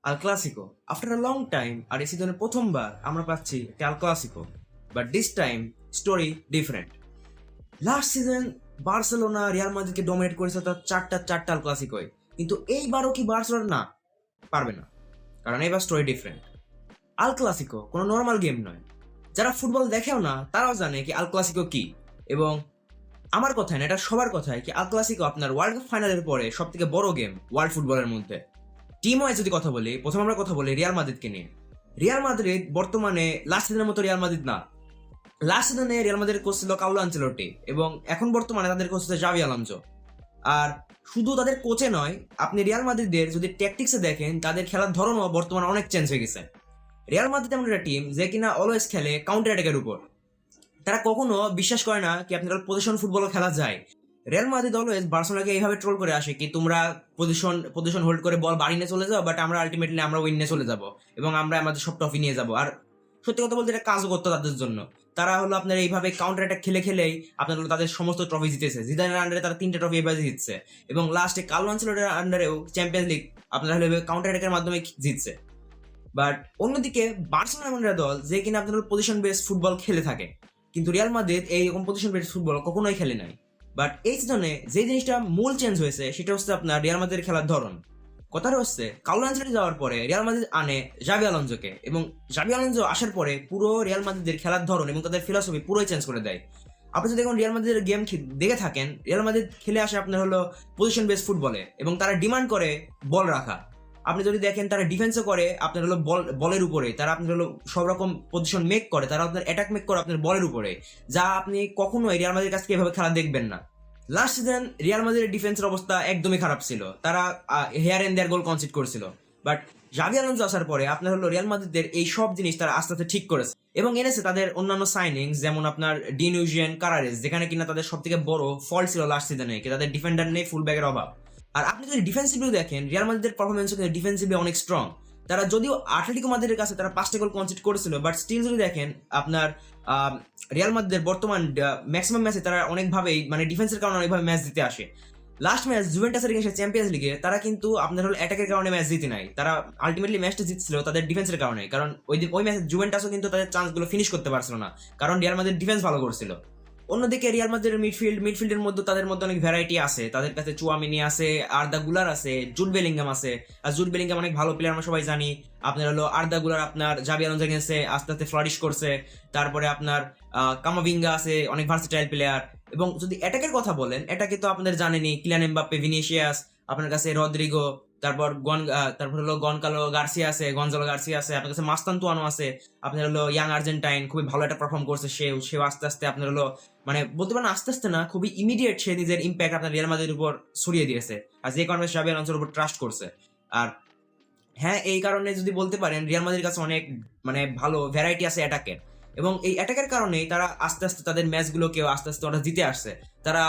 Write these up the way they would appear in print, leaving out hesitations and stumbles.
Al Clasico after a long time, আর এই সিজনের প্রথমবার আমরা পাচ্ছি একটা El Clasico, but this time story different. Last season Barcelona Real মাদ্রিদকে ডমিনেট করেছে তার চারটা আল ক্লাসিকোয়, কিন্তু এইবারও কি বার্সেলোনা না পারবে না, কারণ এবার স্টোরি ডিফারেন্ট। আল ক্লাসিকো কোনো নর্মাল গেম নয়। যারা ফুটবল দেখেও না তারাও জানে কি আল ক্লাসিকো কি। এবং আমার কথায় না, এটা সবার কথায় কি আল ক্লাসিকো আপনার ওয়ার্ল্ড কাপ ফাইনালের পরে সব থেকে বড় গেম ওয়ার্ল্ড ফুটবলের মধ্যে। টিম ওয়াইজ যদি কথা বলি, প্রথমে আমরা কথা বলি রিয়াল মাদ্রিদকে নিয়ে। রিয়াল মাদ্রিদ বর্তমানে লাস্ট সিজনের মতো রিয়াল মাদ্রিদ না। লাস্ট সিজনে রিয়াল মাদ্রিদ কোচ ছিল কার্লো আনচেলত্তি, এবং এখন বর্তমানে তাদের কোচ হচ্ছে জাভি আলোনসো। আর শুধু তাদের কোচে নয়, আপনি রিয়াল মাদ্রিদের যদি ট্যাকটিক্সে দেখেন, তাদের খেলার ধরনও বর্তমানে অনেক চেঞ্জ হয়ে গেছে। রিয়াল মাদ্রিদ এমন একটা টিম যে কিনা অলওয়েজ খেলে কাউন্টার অ্যাটাকের উপর। তারা কখনো বিশ্বাস করে না কি আপনার পজিশন ফুটবলও খেলা যায়। রিয়াল মাদ্রিদ অলওয়েজ বার্সেলোনাকে এইভাবে ট্রোল করে আসে কি তোমরা পজিশন হোল্ড করে বল বাড়ি নিয়ে চলে যাও, বাট আমরা আলটিমেটলি আমরা উইন নিয়ে চলে যাব এবং আমরা আমাদের সব ট্রফি নিয়ে যাব। আর সত্যি কথা বলতে এটা কাজও করতো তাদের জন্য। তারা হলো আপনার এইভাবে কাউন্টার অ্যাটাক খেলে খেলেই আপনার হলো তাদের সমস্ত ট্রফি জিতেছে। জিদানের আন্ডারে তারা 3টা ট্রফি এভাবে জিতছে, এবং লাস্টে কার্লো আনচেলত্তির আন্ডারেও চ্যাম্পিয়ন্স লিগ আপনার হলো কাউন্টার অ্যাটাকের মাধ্যমে জিতছে। বাট অন্যদিকে বার্সেলোনা এমন একটা দল যে কিনা আপনার পজিশন বেস ফুটবল খেলে থাকে, কিন্তু রিয়াল মাদ্রিদ এইরকম পজিশন বেস ফুটবল কখনোই খেলে নাই। বাট এই সিজনে যে জিনিসটা মূল চেঞ্জ হয়েছে সেটা হচ্ছে আপনার রিয়াল মাদ্রিদের খেলার ধরন। কথাটা হচ্ছে কার্লো আনচেলত্তি যাওয়ার পরে রিয়াল মাদ্রিদ আনে জাভি আলোনসোকে, এবং জাভি আলোনসো আসার পরে পুরো রিয়াল মাদ্রিদের খেলার ধরন এবং তাদের ফিলসফি পুরোই চেঞ্জ করে দেয়। আপনি যদি দেখুন রিয়াল মাদ্রিদের গেম দেখে থাকেন, রিয়াল মাদ্রিদ খেলে আসে আপনার হলো পজিশন বেস ফুটবলে, এবং তারা ডিমান্ড করে বল রাখা। আপনি যদি দেখেন তারা ডিফেন্সও করে আপনার হলো বলের উপরে, তারা আপনার হলো সব রকম পজিশন মেক করে, তারা আপনার অ্যাটাক মেক করে আপনার বলের উপরে, যা আপনি কখনোই রিয়াল মাদ্রিদের কাছ থেকে এভাবে খেলা দেখবেন না। লাস্ট সিজন রিয়াল মাদ্রিদের ডিফেন্সের অবস্থা একদমই খারাপ ছিল, তারা here and there goal concede করেছিল। বাট জাভি আলোনসো আসার পরে আপনার হলো রিয়াল মাদ্রিদের এই সব জিনিস তারা আস্তে আস্তে ঠিক করেছে, এবং এনেছে তাদের অন্যান্য সাইনিংস, যেমন আপনার ডিনুজিয়ান কারারেস, যেখানে কিনা তাদের সব থেকে বড় ফল্ট ছিল লাস্ট সিজনে কি তাদের ডিফেন্ডার নেই, ফুল ব্যাগের অভাব। আর আপনি যদি ডিফেন্সিভলি দেখেন, রিয়াল মাদ্রিদের পারফরমেন্সও কিন্তু ডিফেন্সিভলি অনেক স্ট্রং। তারা যদিও আটলেটিকো মাদ্রিদের কাছে তারা 5টা গোল কনসিড করেছিল, বাট স্টিল যদি দেখেন আপনার রিয়াল মাদ্রিদের বর্তমান ম্যাক্সিমাম ম্যাচে তারা অনেকভাবেই মানে ডিফেন্সের কারণে অনেকভাবে ম্যাচ দিতে আসে। লাস্ট ম্যাচ জুভেন্টাসের এগেইনস্ট চ্যাম্পিয়ন্স লিগে তারা কিন্তু আপনার হলো অ্যাটাকের কারণে ম্যাচ জিতে নাই, তারা আলটিমেটলি ম্যাচটা জিতছিল তাদের ডিফেন্সের কারণে, কারণ ওই ম্যাচে জুভেন্টাসও কিন্তু তাদের চান্সগুলো ফিনিশ করতে পারছিল না, কারণ রিয়াল মাদ্রিদ ডিফেন্স ভালো করছিল। অন্যদিকে রিয়াল মাদ্রিদের মিডফিল্ডের মধ্যে তাদের মধ্যে অনেক ভ্যারাইটি আছে, তাদের কাছে চুয়ামিনি আছে, আর্দা গুলার আছে, জুড বেলিংহাম আছে। আর জুড বেলিংহাম অনেক ভালো প্লেয়ার, আমরা সবাই জানি। আপনার হলো আর্দা গুলার আপনার জাভি আলোনসোর কাছে আস্তে আস্তে ফ্লারিশ করছে। তারপরে আপনার কামাভিঙ্গা আছে, অনেক ভার্সেটাইল প্লেয়ার। এবং যদি অ্যাটাকের কথা বলেন, অ্যাটাকে তো আপনাদের জানেনই কিলিয়ান এমবাপ্পে, ভিনিসিয়াস, আপনার কাছে রদ্রিগো, তারপর হলো গনজালো গার্সিয়া আছে, আপনার কাছে মাস্তান্তুয়ানো আছে, আপনার হলো ইয়াং আর্জেন্টাইন খুবই ভালো একটা পারফর্ম করছে। সেও আস্তে আস্তে আপনার হলো মানে বলতে পারেন আস্তে আস্তে না, খুবই ইমিডিয়েট সে নিজের ইম্প্যাক্ট আপনার রিয়াল মাদ্রিদের উপর ছড়িয়ে দিয়েছে, আর যে কারণে জাভি আলোনসোর উপর ট্রাস্ট করছে। আর হ্যাঁ, এই কারণে যদি বলতে পারেন রিয়াল মাদ্রিদের কাছে অনেক মানে ভালো ভ্যারাইটি আছে অ্যাটাকের, এবং এই অ্যাটাকের কারণেই তারা আস্তে আস্তে তাদের ম্যাচগুলোকেও আস্তে আস্তে ওরা জিতে আসছে। তারা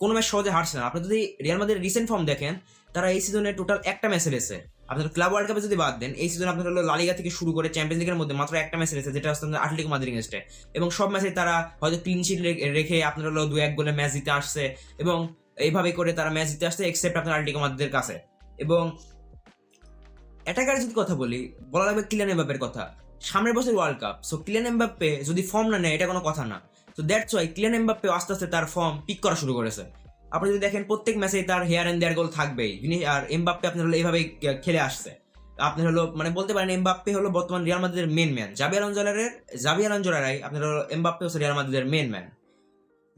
কোনো ম্যাচ সহজে হারছে না। আপনি যদি রিয়াল মাদ্রিদের রিসেন্ট ফর্ম দেখেন, তারা এই সিজনে টোটাল একটা ম্যাচ হেরেছে। আপনার ক্লাব ওয়ার্ল্ড কাপে যদি বাদ দেন, এই সিজন আপনার হলো লা লিগা থেকে শুরু করে চ্যাম্পিয়ন্স লিগের মধ্যে মাত্র একটা ম্যাচ হেরেছে, যেটা হচ্ছে আটলেটিকো মাদ্রিদ এগেইনস্টে। এবং সব ম্যাচে তারা হয়তো ক্লিন শিট রেখে আপনার হলো 2-1 গোলে ম্যাচ জিতে আসছে, এবং এইভাবে করে তারা ম্যাচ জিতে আসছে এক্সেপ্ট আপনার আটলেটিকো মাদ্রিদের কাছে। এবং অ্যাটাকার যদি কথা বলি, বলা লাগবে কিলিয়ান এমবাপ্পের কথা। সামনের বছর world cup, so Kylian Mbappe যদি ফর্ম না নেয় এটা কোনো কথা না। তো দ্যাটস ওয়াই কিলিয়ান এমবাপ্পে আস্তে আস্তে তার ফর্ম পিক করা শুরু করেছে। আপনি যদি দেখেন প্রত্যেক ম্যাচেই তার হেয়ার এন্ড দেয়ার গোল থাকবেই। আর এমবাপ্পে আপনার হলো এইভাবেই খেলে আসছে। আপনার হলো মানে বলতে পারেন এমবাপ্পে হলো বর্তমান রিয়াল মাদ্রিদের মেন ম্যান। জাভি আলোনসোরাই আপনার হলো এমবাপ্পে হচ্ছে রিয়াল মাদ্রিদের main man.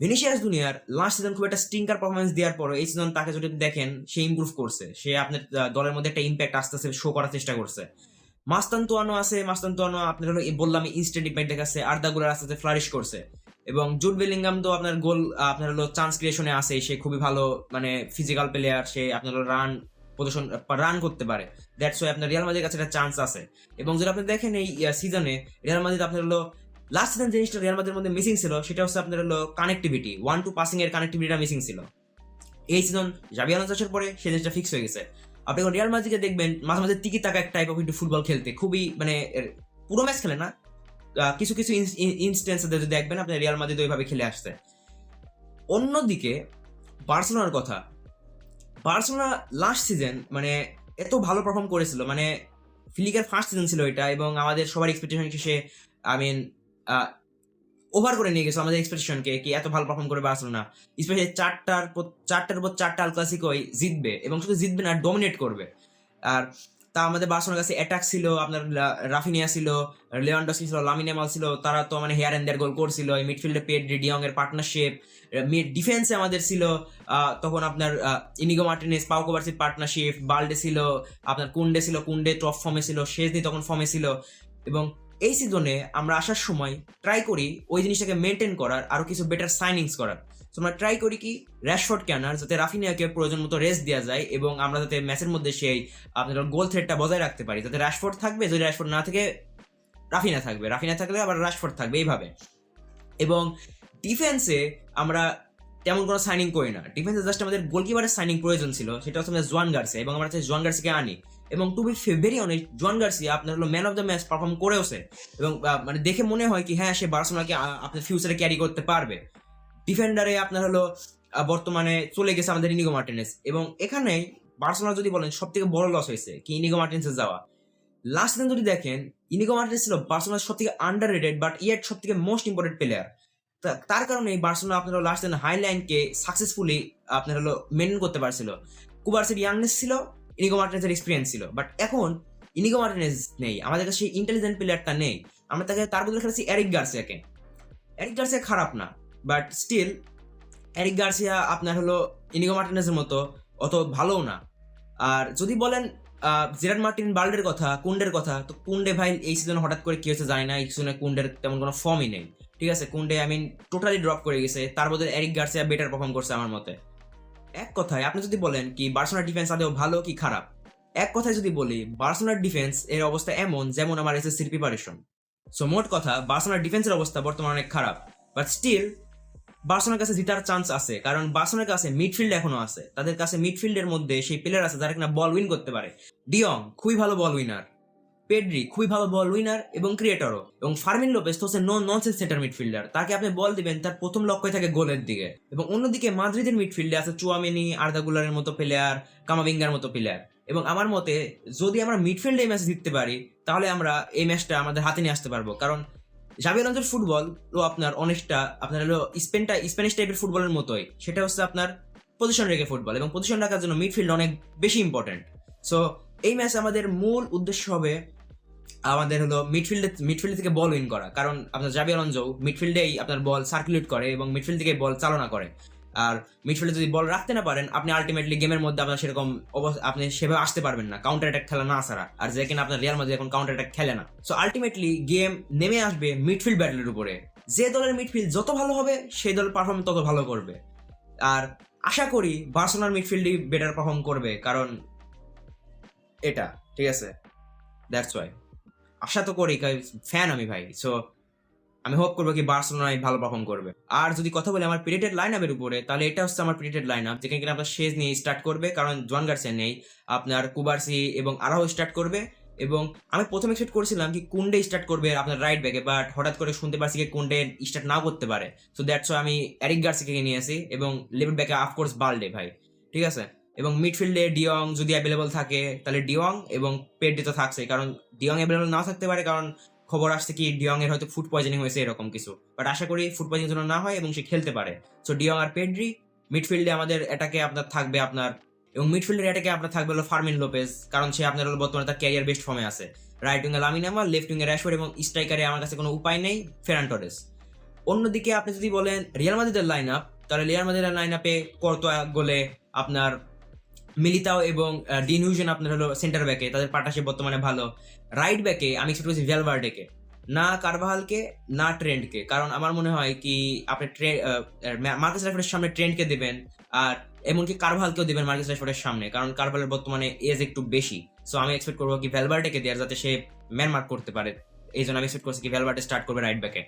Vinicius Junior last season খুব একটা স্টিঙ্কার পারফরমেন্স দেওয়ার পর এই সিজন তাকে যদি দেখেন সে ইমপ্রুভ করছে, সে আপনার দলের মধ্যে একটা ইম্প্যাক্ট আস্তে আস্তে শো করার চেষ্টা করছে। মাস্তান্তুয়ানো আপনার হলো বললাম ইনস্ট্যান্ট ইম্প্যাক্ট দেখাচ্ছে। আর্দা গুলার আস্তে আস্তে ফ্লারিশ করছে, এবং জুড বেলিংহাম তো আপনার গোল আপনার হলো চান্স ক্রিয়েশনে আছে, সে খুবই ভালো মানে ফিজিক্যাল প্লেয়ার, সে আপনার হলো রান করতে পারে। দ্যাটস ওয়াই আপনার রিয়াল মাদ্রিদের কাছে একটা চান্স আছে। এবং যদি আপনি দেখেন এই সিজনে রিয়াল মাদ্রিদ আপনার হলো লাস্ট সিজন জিনিসটা রিয়াল মাদ্রিদের মধ্যে মিসিং ছিল, সেটা হচ্ছে আপনার হলো কানেক্টিভিটি, 1-2 পাসিং এর কানেক্টিভিটিটা মিসিং ছিল। এই সিজন জাভি আলোনসো আসার পরে সেই জিনিসটা ফিক্স হয়ে গেছে। আপনি এখন রিয়াল মাদ্রিদকে দেখবেন মাঝে মাঝে টিকি টাকা এক টাইপ অফ একটু ফুটবল খেলতে, খুবই মানে পুরো ম্যাচ খেলে না, কিছু কিছু ইনস্টেন্সে যদি দেখবেন আপনি রিয়াল মাদ্রিদ ওইভাবে খেলে আসছে। অন্যদিকে বার্সেলোনার কথা, বার্সেলোনা লাস্ট সিজন মানে এত ভালো পারফর্ম করেছিল, মানে ফ্লিকের ফার্স্ট সিজন ছিল এটা, এবং আমাদের সবার এক্সপেকটেশন সে আই মিন ওভার করে নিয়ে গেছে আমাদের এক্সপেকটেশনকে, কি এত ভালো পারফর্ম করে বার্সেলোনা, স্পেশালি চারটার উপর চারটা আল ক্লাসিকোই জিতবে, এবং শুধু জিতবে না, ডমিনেট করবে। আর তা আমাদের বার্সেলোনার কাছে অ্যাটাক ছিল, আপনার রাফিনিয়া ছিল, লেভানডস্কি ছিল, লামিন ইয়ামাল ছিল, তারা তো মানে হেয়ার এন্ড দেয়ার গোল করছিল। এই মিডফিল্ডে পেড্রি ডিয়ং এর পার্টনারশিপ, মিড ডিফেন্সে আমাদের ছিল তখন আপনার ইনিগো মার্টিনেজ পাও কোভার্সির পার্টনারশিপ, বাল্ডে ছিল, আপনার কুন্ডে টপ ফর্মে ছিল, শেজনি তখন ফর্মে ছিল। এবং এই সিজনে আমরা আসার সময় ট্রাই করি ওই জিনিসটাকে মেনটেন করার, আরো কিছু বেটার সাইনিংস করার। তো আমরা ট্রাই করি কি র্যাশফোর্ডকে আনার, যাতে রাফিনিয়াকে প্রয়োজন মতো রেস্ট দেওয়া যায়, এবং আমরা যাতে ম্যাচের মধ্যে সেই আপনার গোল থ্রেডটা বজায় রাখতে পারি, যাতে র্যাশফোর্ড থাকবে, যদি র্যাশফোর্ড না থাকে রাফিনা থাকবে, রাফিনা থাকলে আবার রাশফোর্ড থাকবে, এইভাবে। এবং ডিফেন্সে আমরা তেমন কোনো সাইনিং করি না, ডিফেন্সে জাস্ট আমাদের গোলকিপারের সাইনিং প্রয়োজন ছিল, সেটা হচ্ছে আমাদের জোয়ান গার্সিয়া, এবং আমরা জোয়ান গার্সিয়াকে আনি। এবং to be very honest, Joan Garcia আপনার হলো man of the match perform করেওছে, এবং মানে দেখে মনে হয় কি হ্যাঁ সে বার্সেলোনাকে আপনার ফিউচারে ক্যারি করতে পারবে। ডিফেন্ডারে আপনার হলো বর্তমানে চলে গেছে আমাদের ইনিগো মার্টিনেজ, এবং এখানে বার্সেলোনা যদি বলেন সব থেকে বড় লস হয়েছে কি ইনিগো মার্টিনেজে যাওয়া। লাস্ট সিজন যদি দেখেন, ইনিগো মার্টিনেজ ছিল বার্সেলোনার সব থেকে আন্ডার রেটেড বাট ইয়েট সব থেকে মোস্ট ইম্পর্টেন্ট প্লেয়ার। তার কারণে বার্সেলোনা আপনার লাস্ট সিজন হাই লাইনকে সাকসেসফুলি আপনার হলো মেনটেন করতে পারছিল। কুবার্সের ইয়াংনেস ছিল, ইনিগো মার্টিনেজের এক্সপিরিয়েন্স ছিল, বাট এখন ইনিগো মার্টিনেজ নেই, আমাদের কাছে সেই ইন্টেলিজেন্ট প্লেয়ারটা নেই। আমরা তার বদলে খেলেছি এরিক গার্সিয়াকে। এরিক গার্সিয়া খারাপ না, বাট স্টিল এরিক গার্সিয়া আপনার হলো ইনিগো মার্টিনেজের মতো অত ভালোও না। আর যদি বলেন জেরার্ড মার্টিন বাল্ডের কথা, কুন্ডের কথা, তো কুন্ডে ভাই এই সিজনে হঠাৎ করে কি হয়েছে জানি না, এই সিজনে কুন্ডের তেমন কোনো ফর্মই নেই। ঠিক আছে, কুন্ডে টোটালি ড্রপ করে গেছে, তার বদলে এরিক গার্সিয়া বেটার পারফর্ম করছে আমার মতে। এক কথায় আপনি যদি বলেন কি বার্সেলোনার ডিফেন্স আদৌ ভালো কি খারাপ, এক কথায় যদি বলি বার্সেলোনার ডিফেন্স এর অবস্থা এমন যেমন আমার এসএসসির প্রিপারেশন। সো মোট কথা বার্সেলোনার ডিফেন্সের অবস্থা বর্তমানে অনেক খারাপ, বাট স্টিল বার্সেলোনার কাছে জিতার চান্স আছে, কারণ বার্সেলোনার কাছে মিডফিল্ড এখনো আছে, তাদের কাছে মিডফিল্ডের মধ্যে সেই প্লেয়ার আছে যারা কিনা বল উইন করতে পারে। ডিয়ং খুবই ভালো বল উইনার, পেড্রি খুবই ভালো বল উইনার এবং ক্রিয়েটরও, এবং ফার্মিন লোপেস তো হচ্ছে ননসেন্স সেন্টার মিডফিল্ডার, তাকে আপনি বল দিবেন তার প্রথম লক্ষ্যই থাকে গোলের দিকে। এবং অন্যদিকে মাদ্রিদের মিডফিল্ডে আছে চুয়ামেনি, আর্দা গুলারের মতো প্লেয়ার, কামাভিঙ্গার মতো প্লেয়ার। এবং আমার মতে যদি আমরা মিডফিল্ডে এই ম্যাচ জিততে পারি, তাহলে আমরা এই ম্যাচটা আমাদের হাতে নিয়ে আসতে পারবো, কারণ জাভি আলোনসোর ফুটবল ও আপনার অনেকটা আপনার হলো স্প্যানিশ টাইপের ফুটবলের মতোই, সেটা হচ্ছে আপনার পজিশন রেখে ফুটবল, এবং পজিশন রাখার জন্য মিডফিল্ড অনেক বেশি ইম্পর্টেন্ট। সো এই ম্যাচ আমাদের মূল উদ্দেশ্য হবে আমাদের হলো মিডফিল্ড থেকে বল উইন করা, কারণ আপনার জাভি আলোনসো মিডফিল্ডেই আপনার বল সার্কুলেট করে এবং মিডফিল্ড থেকে বল চালনা করে। আর মিডফিল্ডে যদি বল রাখতে না পারেন, আপনি আলটিমেটলি গেমের মধ্যে আপনার সেরকম আপনি সেভাবে আসতে পারবেন না, কাউন্টার অ্যাটাক খেলা না ছাড়া। আর যে কিনা আপনার রিয়াল মাদ্রিদ এখন কাউন্টার অ্যাটাক খেলে না। সো আলটিমেটলি গেম নেমে আসবে মিডফিল্ড ব্যাটলের উপরে, যে দলের মিডফিল্ড যত ভালো হবে সেই দল পারফর্ম তত ভালো করবে। আর আশা করি বার্সেলোনার মিডফিল্ডই বেটার পারফর্ম করবে, কারণ এটা ঠিক আছে, দ্যাটস ওয়াই আশা তো করি, ফ্যান আমি ভাই। সো আমি হোপ করবো কি বার্সেলোনায় ভালো পারফর্ম করবে। আর যদি কথা বলি আমার প্রিডিক্টেড লাইন আপের উপরে, তাহলে এটা হচ্ছে আমার প্রিডিক্টেড লাইন আপ, যেখানে কিনা আপনার শেজ নিয়ে স্টার্ট করবে, কারণ জোয়ান গার্সিয়া নেই, আপনার কুবার্সি এবং আরাহো স্টার্ট করবে। এবং আমি প্রথম এক্সপেক্ট করেছিলাম কি কুন্ডে স্টার্ট করবে আপনার রাইট ব্যাকে, বাট হঠাৎ করে শুনতে পারছি কি কুন্ডে স্টার্ট নাও করতে পারে। সো দ্যাটস ওয়াই আমি এরিক গার্সিয়াকে নিয়ে আসি, এবং লেফট ব্যাকে অফকোর্স বাল্ডে ভাই, ঠিক আছে। এবং মিডফিল্ডে ডিয়ং যদি অ্যাভেলেবল থাকে তাহলে ডিয়ং, এবং পেড্রি তো থাকছে, কারণ ডিয়ং অ্যাভেলেবল নাও থাকতে পারে, কারণ খবর আসছে কি ডিয়ং এর হয়তো ফুড পয়জনিং হয়েছে এরকম কিছু, বাট আশা করি ফুড পয়জনিং যেন না হয় এবং সে খেলতে পারে। সো ডিয়ং আর পেড্রি মিডফিল্ডে আমাদের এটাকে আপনার থাকবে আপনার, এবং মিডফিল্ডের এটাকে আপনার থাকবে হলো ফার্মিন লোপেজ, কারণ সে আপনার হলো বর্তমানে তার ক্যারিয়ার বেস্ট ফর্মে আছে। রাইট উইঙ্গে লামিন ইয়ামাল, লেফট উইঙ্গে র্যাশফোর্ড, এবং স্ট্রাইকারে আমার কাছে কোনো উপায় নেই, ফেরান টরেস। অন্যদিকে আপনি যদি বলেন রিয়াল মাদ্রিদের লাইন আপ, তাহলে রিয়াল মাদ্রিদের লাইন আপে কর্তোয়া গোলে আপনার মিলিতাও এবং ডিন হুইজন আপনার হলো সেন্টার ব্যাকে, তাদের পার্টনারশিপ বর্তমানে ভালো। রাইট ব্যাকে আমি এক্সপেক্ট করছি ভ্যালভার্ডেকে, না কারভাহালকে না ট্রেন্ডকে, কারণ আমার মনে হয় কি আপনি মার্কাস রাশফোর্ডের সামনে ট্রেন্ডকে দেবেন, আর এমনকি কারভাহালকেও দেবেন মার্কাস রাশফোর্ডের সামনে, কারণ কারভালের বর্তমানে এজ একটু বেশি। সো আমি এক্সপেক্ট করবো কি ভ্যালভার্ডেকে দেওয়ার, যাতে সে ম্যান মার্ক করতে পারে। এই জন্য আমি এক্সপেক্ট করছি কি ভ্যালভার্ডে স্টার্ট করবে রাইট ব্যাকে।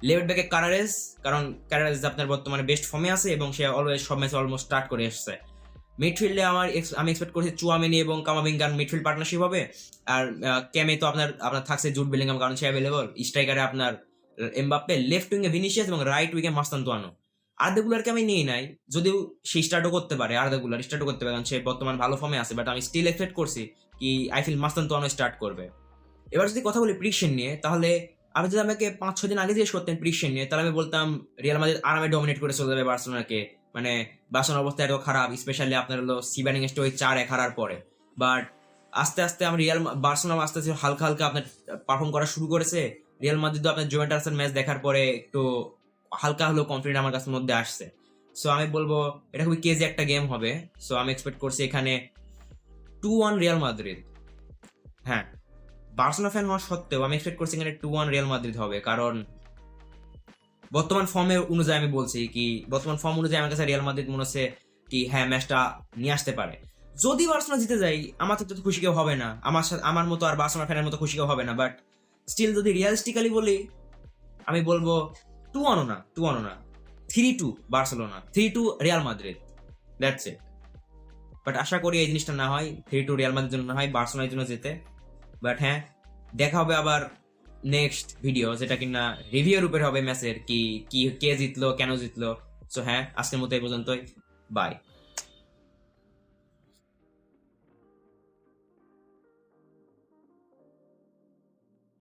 লেফট ব্যাকে কারারেজ, কারণ কারারেজ আপনার বর্তমানে বেস্ট ফর্মে আছে এবং সে অলওয়েজ সব ম্যাচে অলমোস্ট স্টার্ট করে এসেছে। মিডফিল্ডে আমি এক্সপেক্ট করছি চুয়ামেনি এবং কামাভিঙ্গার মিডফিল্ড পার্টনারশিপ হবে। আর ক্যামে তো আপনার থাকছে জুড বেলিংহাম, কারণ সে অ্যাভেলেবল। স্ট্রাইকারে আপনার এমবাপ্পে, লেফট উইঙ্গে ভিনিসিয়াস এবং রাইট উইঙ্গে মাস্তান্তোয়ানো। আর্দাগুলারকে আমি নিই নাই, যদিও সে স্টার্টও করতে পারে, আর্দাগুলার স্টার্টও করতে পারে, কারণ সে বর্তমান ভালো ফর্মে আছে, বাট আমি স্টিল এক্সপেক্ট করছি কি আই ফিল মাস্তানতোয়ানো স্টার্ট করবে। এবার যদি কথা বলি প্রিডিকশন নিয়ে, তাহলে আপনি যদি আমাকে 5-6 দিন আগে জিজ্ঞেস করতেন প্রিডিকশন নিয়ে, তাহলে আমি বলতাম রিয়াল মাদ্রিদ আরামে ডমিনেট করে চলে যাবে বার্সেলোনাকে। মানে বার্সেলোনার অবস্থা এত খারাপ, স্পেশালি আপনার হলো সিবানিং এস্টে ওই 4-1 হারার পরে। বাট আস্তে আস্তে আমরা বার্সেলোনা আস্তে আস্তে হালকা হালকা আপনার পারফর্ম করা শুরু করেছে। রিয়াল মাদ্রিদ আপনার জুভেন্টাসের ম্যাচ দেখার পরে একটু হালকা হলেও কনফিডেন্ট আমার কাছে মধ্যে আসছে। সো আমি বলবো এটা খুবই কেজি একটা গেম হবে। সো আমি এক্সপেক্ট করছি এখানে 2-1 রিয়াল মাদ্রিদ। হ্যাঁ, বার্সেলোনা ফ্যান হওয়া সত্ত্বেও আমি এক্সপেক্ট করছি এখানে 2-1 রিয়াল মাদ্রিদ হবে, কারণ বর্তমান ফর্মের অনুযায়ী আমি বলছি কি, বর্তমান ফর্ম অনুযায়ী আমার কাছে রিয়াল মাদ্রিদ মনে হচ্ছে কি হ্যাঁ ম্যাচটা নিয়ে আসতে পারে। যদি বার্সেলোনা জিতে যায় আমার তো খুশি কেউ হবে না, আমার মতো আর বার্সেলোনা ফ্যানের মতো খুশি কেউ হবে না। বাট স্টিল যদি রিয়ালিস্টিক্যালি বলি, আমি বলবো 2-1 না, 3-2 Barcelona, 3-2 Real Madrid, that's it. But আশা করি এই জিনিসটা না হয়, 3-2 রিয়াল মাদ্রিদের জন্য না হয়, বার্সেলোনার জন্য যেতে। বাট হ্যাঁ, দেখা হবে আবার নেক্সট ভিডিও, যেটা কিনা রিভিউর উপরে হবে ম্যাচের, কি কে জিতলো, কেন জিতলো। সো হ্যাঁ, আজকের মতো এই পর্যন্তই, বাই।